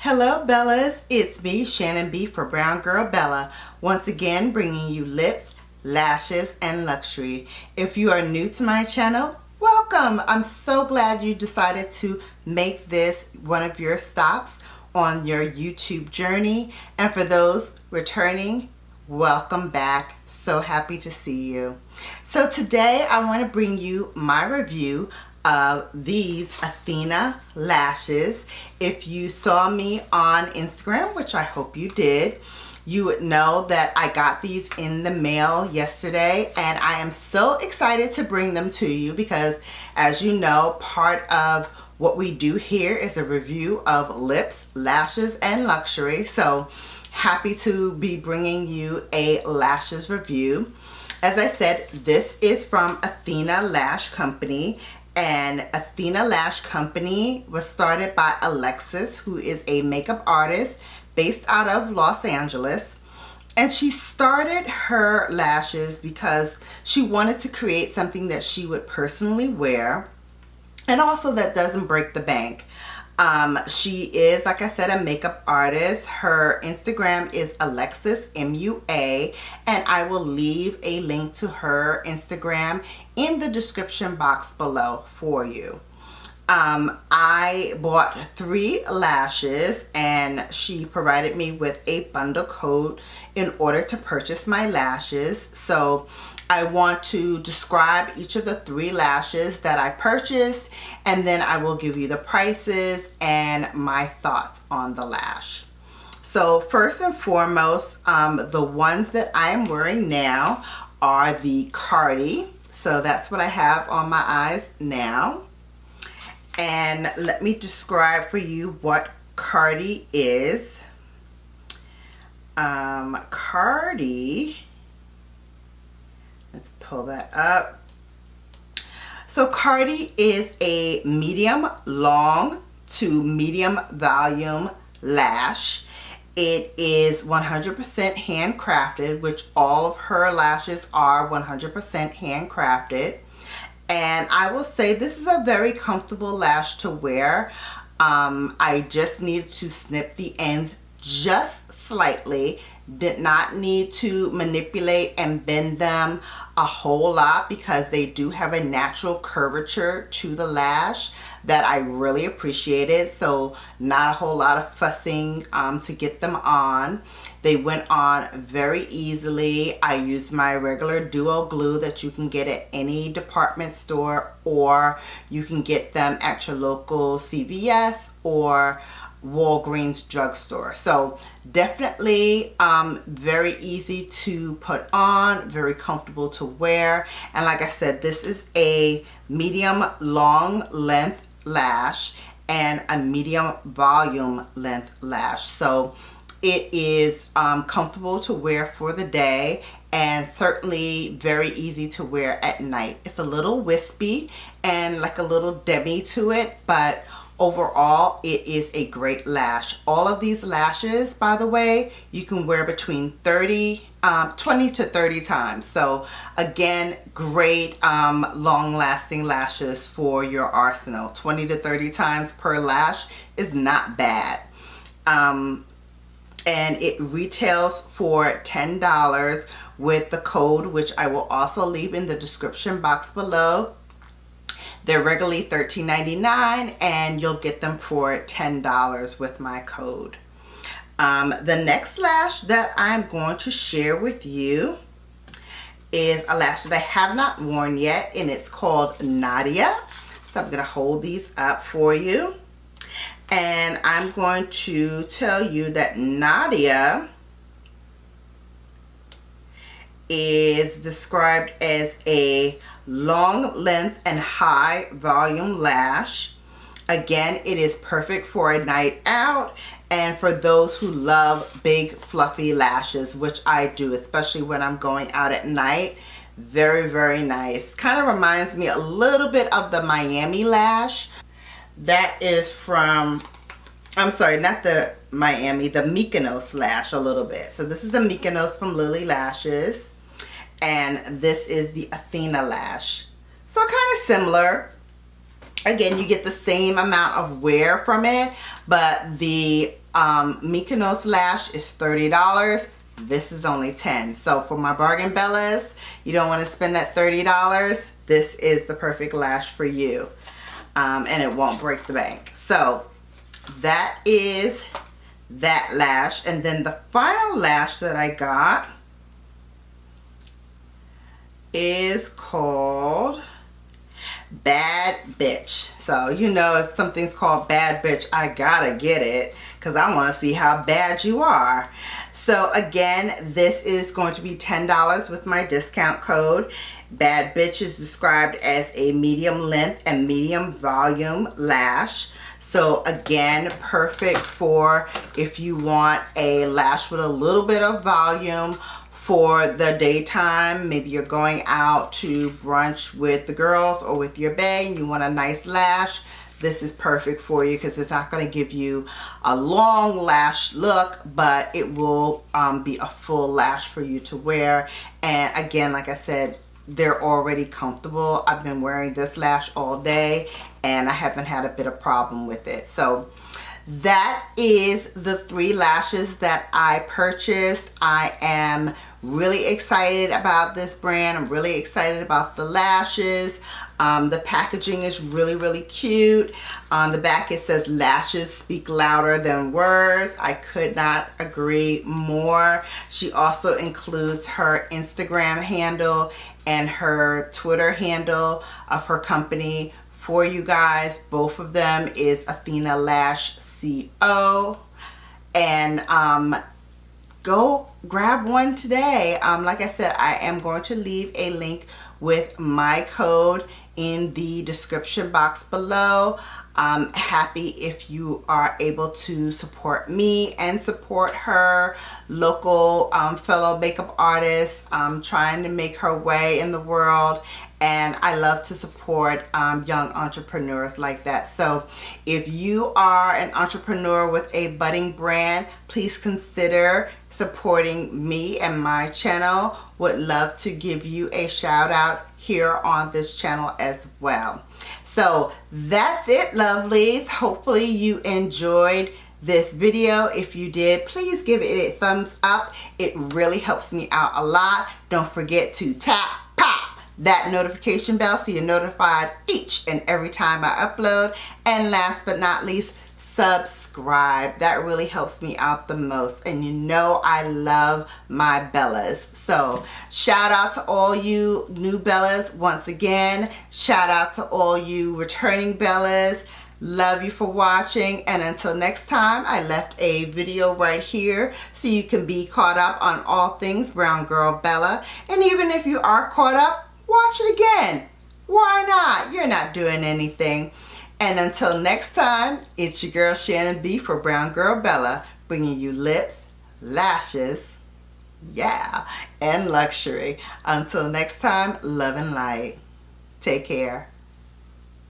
Hello Bellas, it's me, Shannon B for Brown Girl Bella, once again bringing you lips, lashes, and luxury. If you are new to my channel, welcome! I'm so glad you decided to make this one of your stops on your YouTube journey. And for those returning, welcome back. So happy to see you. So today I want to bring you my review of these Athena lashes. If you saw me on Instagram, which I hope you did, you would know that I got these in the mail yesterday, and I am so excited to bring them to you because, as you know, part of what we do here is a review of lips, lashes, and luxury. So happy to be bringing you a lashes review. As I said, this is from Athena Lash Company. And Athena Lash Company was started by Alexis, who is a makeup artist based out of Los Angeles. And she started her lashes because she wanted to create something that she would personally wear and also that doesn't break the bank. She is, like I said, a makeup artist. Her Instagram is Alexis MUA, and I will leave a link to her Instagram in the description box below for you. I bought 3 lashes, and she provided me with a bundle code in order to purchase my lashes. So I want to describe each of the 3 lashes that I purchased, and then I will give you the prices and my thoughts on the lash. So first and foremost, the ones that I am wearing now are the Cardi. So that's what I have on my eyes now. And let me describe for you what Cardi is. Cardi, let's pull that up. So Cardi is a medium long to medium volume lash. It is 100% handcrafted, which all of her lashes are 100% handcrafted. And I will say this is a very comfortable lash to wear. I just needed to snip the ends just slightly. Did not need to manipulate and bend them a whole lot because they do have a natural curvature to the lash that I really appreciated. So not a whole lot of fussing to get them on. They went on very easily. I used my regular duo glue that you can get at any department store, or you can get them at your local CVS or Walgreens drugstore. So definitely very easy to put on, very comfortable to wear. And like I said, this is a medium long length lash and a medium volume length lash. So it is comfortable to wear for the day and certainly very easy to wear at night. It's a little wispy and like a little demi to it, but overall it is a great lash. All of these lashes, by the way, you can wear between 20 to 30 times. So again, great long-lasting lashes for your arsenal. 20 to 30 times per lash is not bad. And it retails for $10 with the code, which I will also leave in the description box below. They're regularly $13.99, and you'll get them for $10 with my code. The next lash that I'm going to share with you is a lash that I have not worn yet, and it's called Nadia. So I'm going to hold these up for you. And I'm going to tell you that Nadia is described as a long length and high volume lash. Again, it is perfect for a night out and for those who love big fluffy lashes, which I do, especially when I'm going out at night. Very, very nice. Kind of reminds me a little bit of the Miami lash. That is from, I'm sorry, not the Miami, the Mykonos lash a little bit. So this is the Mykonos from Lily Lashes, and this is the Athena lash. So kind of similar. Again, you get the same amount of wear from it, but the Mykonos lash is $30. This is only $10. So for my bargain bellas, you don't want to spend that $30. This is the perfect lash for you. And it won't break the bank. So that is that lash. And then the final lash that I got is called Bad Bitch. So you know, if something's called Bad Bitch, I gotta get it because I want to see how bad you are. So again, this is going to be $10 with my discount code. Bad Bitch is described as a medium length and medium volume lash. So again, perfect for if you want a lash with a little bit of volume for the daytime. Maybe you're going out to brunch with the girls or with your bae and you want a nice lash. This is perfect for you because it's not going to give you a long lash look, but it will be a full lash for you to wear. And again, like I said, they're already comfortable. I've been wearing this lash all day and I haven't had a bit of problem with it. So that is the 3 lashes that I purchased. I am really excited about this brand. I'm really excited about the lashes. The packaging is really, really cute. On the back it says, "Lashes speak louder than words." I could not agree more. She also includes her Instagram handle and her Twitter handle of her company for you guys. Both of them is Athena Lash CO. And go grab one today. Like I said, I am going to leave a link with my code in the description box below. I'm happy if you are able to support me and support her, local fellow makeup artist trying to make her way in the world. And I love to support young entrepreneurs like that. So if you are an entrepreneur with a budding brand, please consider supporting me and my channel. Would love to give you a shout out here on this channel as well. So that's it, lovelies. Hopefully you enjoyed this video. If you did, please give it a thumbs up. It really helps me out a lot. Don't forget to tap that notification bell so you're notified each and every time I upload. And last but not least, subscribe. That really helps me out the most. And you know I love my bellas. So shout out to all you new bellas once again. Shout out to all you returning bellas. Love you for watching, and until next time, I left a video right here so you can be caught up on all things Brown Girl Bella. And even if you are caught up, watch it again. Why not? You're not doing anything. And until next time, it's your girl Shannon B for Brown Girl Bella, bringing you lips, lashes, yeah, and luxury. Until next time, love and light. Take care.